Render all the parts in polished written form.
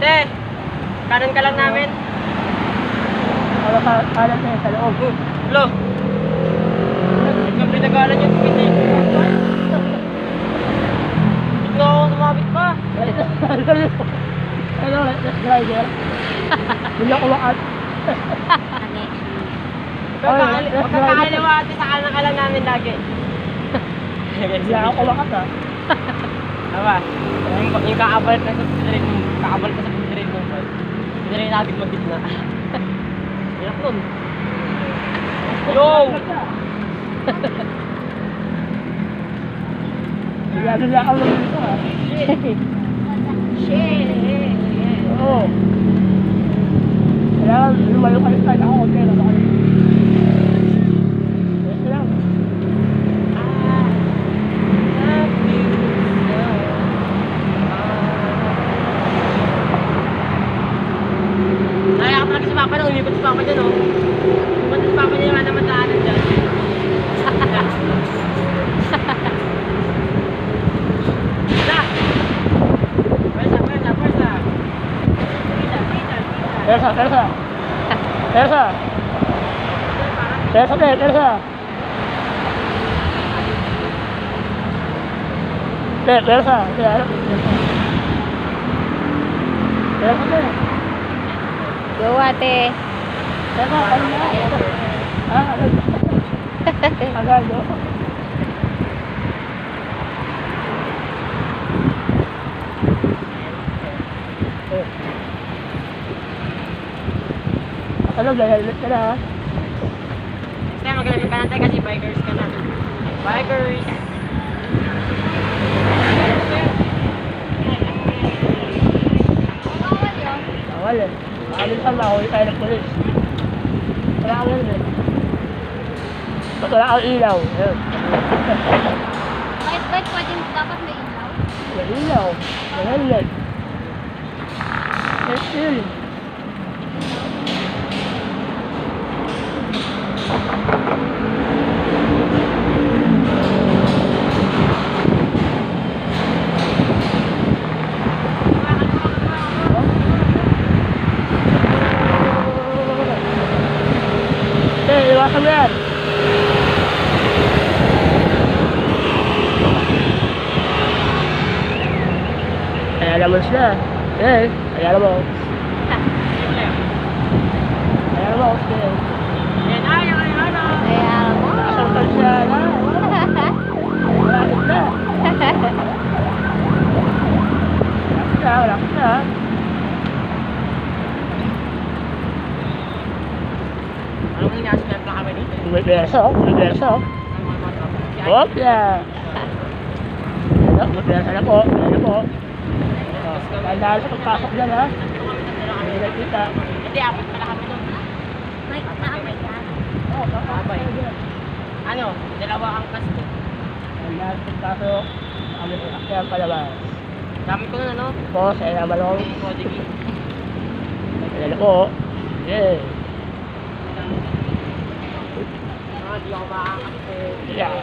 Te, kanan ka lang namin. Kanan na sa loob. Lo. Ikaw pinagalan yung hindi. Tignan ako sumabit pa. Ano, let's driver. Bila ko lakas. Magkakaliwa ate sa kanan ka lang namin lagi. Bila ako lakas ha. Tama. Yung kakabalik na sa pagdalin mo. Kakabalik na sa pagdalin mo. Hindi rin natin magditna. Hirap nun. Yo! Bila ako lang dito ha. Shit! Oo. Kailangan lumayo kayo kahit ako konti na sa kanila. Yes lang. Naiyak talaga si Papa nung umipot si Papa dyan, oh. Umipot si Papa niya naman naman daanan dyan. Na! Pwesa, pwesa, pwesa. Tita, tita, tita. Tersa, tersa. Tersa. Tersa, tersa. Tersa. Tersa. Go ate. Tersa, ano na? Ah, agad do. Ano, helmet ka na ha? Next time magagamit ka natin kasi bikers ka na. Bikers! Bawal eh. Minsan mahuli tayo ng polis. Wala kang helmet. Ba't wala kang ilaw? Ayun. Bakit pwedeng dapat may ilaw? May ilaw. May helmet. Yes, yun. Iwasan mo yan. Kaya naman sila. Kaya naman. Kaya naman. Yan ay, yan ay, yan ay. Kaya mo. Nakasangkal siya na. Malapit na. Malapit na. Ano kung nasa na kami dito? May beso. Hop, yeah. May beso na po. Ayan po. Tandaan sa pagpasok dyan ha. Hindi nakita. Hindi, apat pala kami doon. May naabay ka. Oo, kakabay. Ano? Dalawa ang kasto. Tandaan sa pagpasok. Kami sa akyang palabas. Dami ko nun, ano? Po, sa ina malong. Kodigi. Ayan po. Yeah. Hindi ako makakakito. Yeah.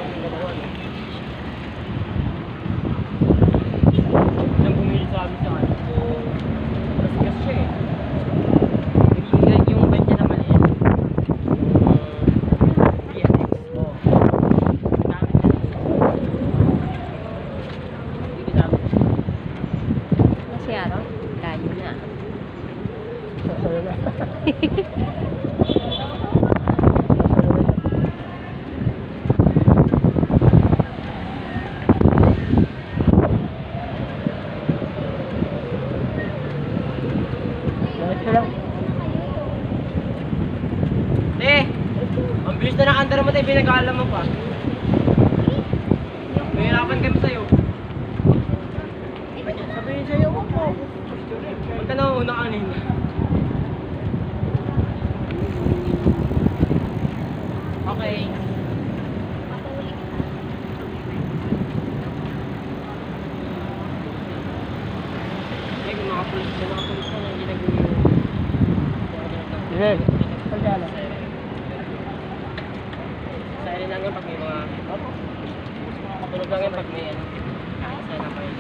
Nang bumili sa amin sa ano. Kasi siya eh. Yung bike niya na maliit. BMX. Oo. Dami na. Hindi dami. Kasi ano? Layo na. Sorry na. Ang bilis na ng andar mo tayo, pinag-aalam mo pa. Mahirapan kami sa'yo. Sabihin sa'yo, wag mo. Huwag ka na una kanina. Okay. Ay, kung nakapulis ka na, hindi nag-uwi. Sige. Pagkala. Silent lang yan pag may mga... Matulog lang yan pag may ano. Silent lang kayo.